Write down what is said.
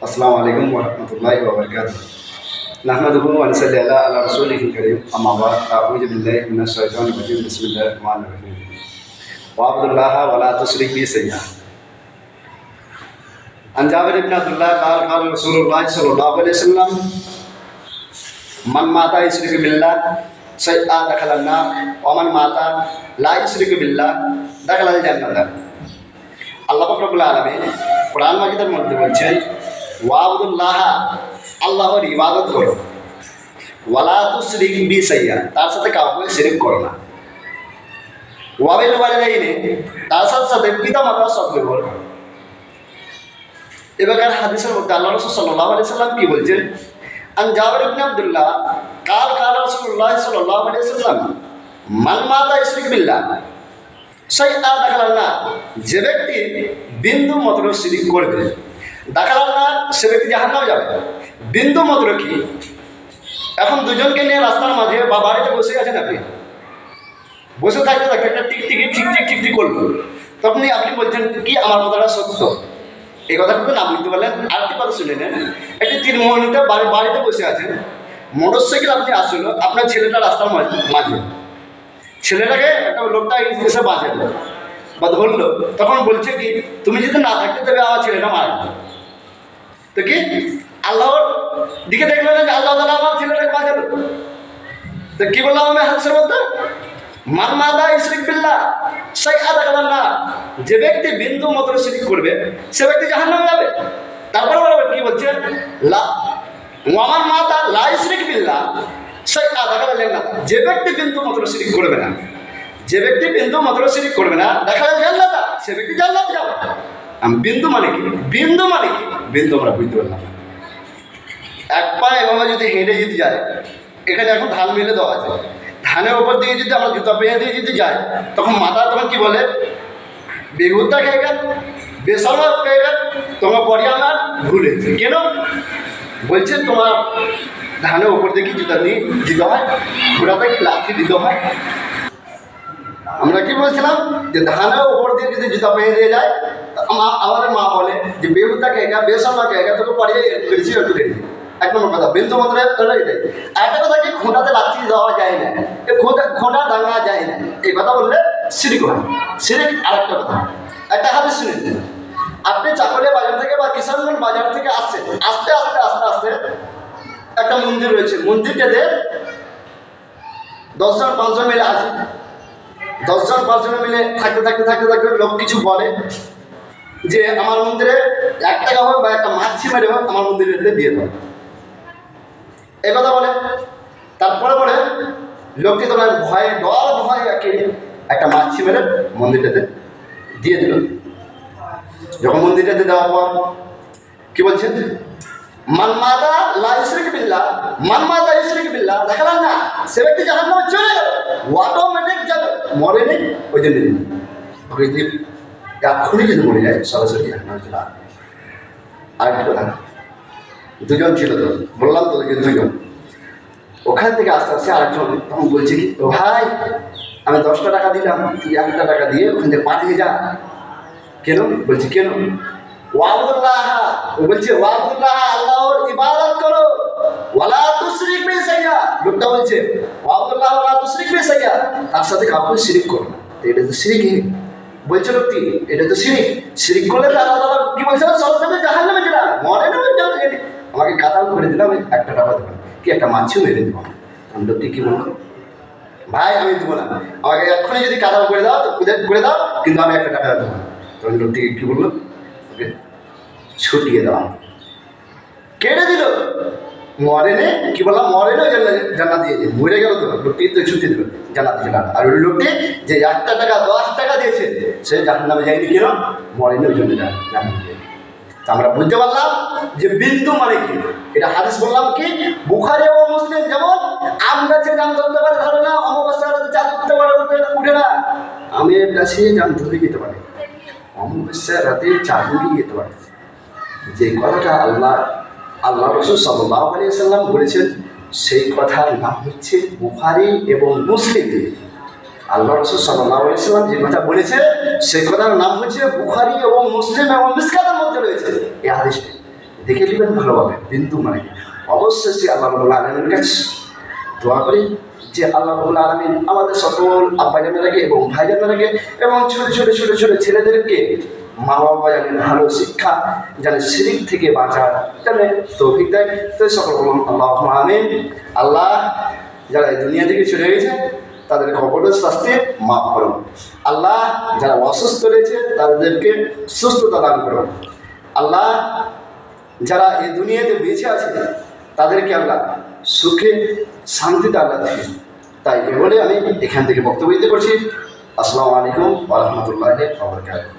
अस्सलामु अलैकुम वरहमतुल्लाहि वबरकातुहू। नहमदुहु व नसल्ली अला रसूलिहिल करीम। अम्मा बाद, अऊज़ु बिल्लाहि मिनश शैतानिर रजीम। बिस्मिल्लाहिर रहमानिर रहीम। वअब्दुल्लाह वला तुशरिक बि शैआ। अन जाबिर इब्न अब्दुल्लाह क़ाल क़ाल रसूलुल्लाह सल्लल्लाहु अलैहि वसल्लम मन माता युशरिकु बिल्लाह शैआ दखलन नार व मन माता ला युशरिकु बिल्लाह दखलाल জান্নাত। আল্লাহ পাক রব্বুল আলামিন কোরআন মাজিদের মধ্যে বলছেন, ওয়াবুদুল্লাহ, আল্লাহর ইবাদত করো, ওয়ালা তুশরিক বি শাইআ, তার সাথে কাউকে শিরক করো না, ওয়াবিল ওয়ালিদাইনি, তার সাথে সাথে পিতা মাতার সদ্ব্যবহার করো। এবার হাদিসের মধ্যে আল্লাহ রাসূল সাল্লাল্লাহু আলাইহি সাল্লাম কি বলছেন? আন জাবির ইবনে আব্দুল্লাহ কাল কাল রাসূলুল্লাহ সাল্লাল্লাহু আলাইহি সাল্লাম মান মাতা ইশরিক বিল্লাহ শৈআ দাখালান নার, যে ব্যক্তি বিন্দু মাত্র শিরিক করবে দাখালান নার, সে ব্যক্তি জাহান্নামে যাবে। বিন্দু মাত্র কি? এখন দুজনকে নিয়ে রাস্তার মাঝে বা বাড়িতে বসে আছেন, আপনি বসে থাকতে থাকতে একটা টিকটিকি ঠিক করলো, তখনই আপনি বলছেন কি আমার কথাটা সত্য। এই কথাটুকু না বুঝতে পারলেন, আরেকটি কথা শুনে নেন। একটি তিনমোহনীতে বাড়িতে বসে আছেন, মোটরসাইকেল আপনি আসলো, আপনার ছেলেটা রাস্তার মাঝে, ছেলেটাকে একটা লোকটা এসে বাঁচালো বা ধরলো, তখন বলছে কি তুমি যদি না থাকতে দেবে আমার ছেলেটা মারা যাবে। তো কি আল্লাহর দিকে দেখলো না যে আল্লাহ তাআলা আমার ছেলেটাকে বাঁচালো। তো কি বললাম আমি হাদিসের মধ্যে? মান মাতা ইশরিক বিল্লাহ শাইআ দাখালান নার, যে ব্যক্তি বিন্দু মাত্র শিরক করবে সে ব্যক্তি জাহান্নামে যাবে। তারপরে কি বলছে? লা ওয়া মান মাতা লা ইশরিক বিল্লাহ শাইআ দাখালাল জান্নাত, যে ব্যক্তি বিন্দু মাত্র শিরক করবে না, যে ব্যক্তি বিন্দু মাত্র শিরক করবে না দাখালাল জান্নাত, সে ব্যক্তি জান্নাতে যাবে। বিন্দু মানে কি? বিন্দু মানে কি? বিন্দু আমরা বুঝতে পারলাম। এক পা এভাবে যদি হেঁটে যেতে যায়, এখানে এখন ধান মিলে দেওয়া আছে, ধানের ওপর দিয়ে যদি আমরা জুতা পেয়ে দিয়ে যদি যাই, তখন মাথা তখন কি বলে? বেগুনটা খেয়ে গেল, বেসরমা খেয়ে গেল, তোমার পরে আমার ভুলে কেন বলছে তোমার ধানের ওপর দিয়ে কি জুতা নিয়ে দিতে হয়, ঘোড়াতে কি লাঠি দিতে হয়। আমরা কি বলছিলাম যে ধানের ওপর দিয়ে যদি জুতা পেয়ে দিয়ে যায়, আমাদের মা বলে যে বেহুদা খেয়ে গেল, বেসরমা খেয়ে গেল, তোকে পরে বেশি একটু রেখে। এক নম্বর কথা, বিন্দু মাত্র এটাই। একটা কথা কি খোঁটাতে লাঠি দেওয়া যায় না, খোঁটা দাঙ্গা যায় না, এই কথা বললে শিরক হয়। শিরক আরেকটা কথা, একটা হাদিস শুনে নিন। আপনি চাকুলিয়া বাজার থেকে বা কিষানগঞ্জ বাজার থেকে আসছেন, আস্তে আস্তে আস্তে আস্তে একটা মন্দির রয়েছে, মন্দিরটাতে 10 জন 5 জন মিলে আছে। 10 জন 5 জন মিলে থাকতে থাকতে থাকতে থাকতে লোক কিছু বলে যে আমার মন্দিরে 1 টাকা হোক বা একটা মাছি মেরে হোক আমার মন্দিরেতে দিয়ে দেয়, এই কথা বলে। তারপরে পরে লোকটি তোমার ভয়ে ভয় একটা মাছি মেরে মন্দিরটাতে দিয়ে দিল। যখন মন্দিরটাতে দেওয়ার পর কি বলছেন? মান মাতা লা ইশরিক বিল্লাহ, মান মাতা ইশরিক বিল্লাহ দেখালাম না, সে ব্যক্তি জাহান্নামে চলে যাবে, অটোমেটিক যাবে, মরে নেই ওই জন্য ওই যে এখনই যদি মরে যায় সরাসরি জাহান্নামে চলে আসবে। আরেকটা কথা, দুজন ছিল, তো বললাম তো দুজন, ওখান থেকে আস্তে আস্তে আরেকজন তখন বলছে কি ও ভাই আমি 10টা টাকা দিলাম, তুই 1টা টাকা দিয়ে ওখান থেকে পাঠিয়ে যা। কেন? বলছি কেন? ওয়াবুদুল্লাহ, ও বলছে ওয়াবুদুল্লাহ, আল্লাহর ইবাদত করো, ওয়ালা তুশরিক বি শাইআ। লোকটা বলছে ওয়াবুদুল্লাহ ওয়ালা তুশরিক বি শাইআ, তার সাথে কাউকে শিরক করো না। এটা তো শিরকই বলছে লোকটি, এটা তো শিরক। শিরক করলে তো আল্লাহ তাআলা কি বলছে? সরাসরি জাহান্নামে চলে যাবে, মরে না ওই জন্য। আমাকে কাতাল করে দিলাম, 1টা টাকা দেবেন কি একটা মাছিও মেরে দেবো। লোকটি কি বললো? ভাই আমি দেবো না, আমাকে এক্ষুনি যদি কাতাল করে দাও তো করে দাও, কিন্তু আমি 1টা টাকা দেবো না। তখন লোকটি কি বললো? ওকে ছুটিয়ে দেওয়া, কেটে দিল, মরে নে। কি বললাম? মরে নে, জান্নাত দিয়ে মরে গেল, তো লোকটি তো ছুটি দিল, জান্নাত দিল। আর ওই লোকটি যে 1টা টাকা 10 টাকা দিয়েছে সে জাহান্নামে যায়নি, কেন? মরে নে, ওই জন্য জান্নাত দিয়ে। আমরা বুঝতে পারলাম যে বিন্দু মানে কি। এটা হাদিস বললাম কি বুখারী ও মুসলিম। যেমন আম গাছে জাম ধরতে পারে, ধরে না, অমাবস্যার রাতে চাঁদ উঠতে পারে, উঠে না। আমের গাছে জাম ধরে যেতে পারে, অমাবস্যার রাতে চাঁদ উঠে যেতে পারে। যে কথাটা আল্লাহ রাসূল সাল্লাল্লাহু আলাইহি ওয়াসাল্লাম বলেছেন, সেই কথার নাম হচ্ছে বুখারী এবং মুসলিম। আল্লাহ রাসূল সাল্লাল্লাহু আলাইহি ওয়াসাল্লাম যে কথা বলেছে সেই কথার নাম হচ্ছে বুখারী এবং মুসলিম এবং মিশকাতের মধ্যে রয়েছে এই হাদিসটি। দেখে নেবেন ভালোভাবে, কিন্তু মানে অবশ্যই সে আল্লাহ রাব্বুল আলামিনের কাছে দোয়া করি যে আল্লাহ রাব্বুল আলামিন আমাদের সকল আব্বাজানেরাকে এবং ভাইজানেরাকে এবং ছোট ছোট ছোট ছোট ছেলেদেরকে মা বাবা জানেন ভালো শিক্ষা জানে শিরিক থেকে বাঁচার জানে তৌফিক দেয়। তো সকল বলুন আল্লাহুম্মা আমিন। আল্লাহ যারা এই দুনিয়া থেকে চলে গেছে তাদের কবরের শাস্তি মাফ করুন। আল্লাহ যারা অসুস্থ রয়েছে তাদেরকে সুস্থতা দান করুন। আল্লাহ যারা এই দুনিয়াতে বেঁচে আছে তাদেরকে আল্লাহ সুখে শান্তিতে আল্লাহ দিন। তাই এ বলে আমি এখান থেকে বক্তব্য দিতে করছি। আসসালামু আলাইকুম ওয়া রাহমাতুল্লাহি ওয়া বারাকাতুহু।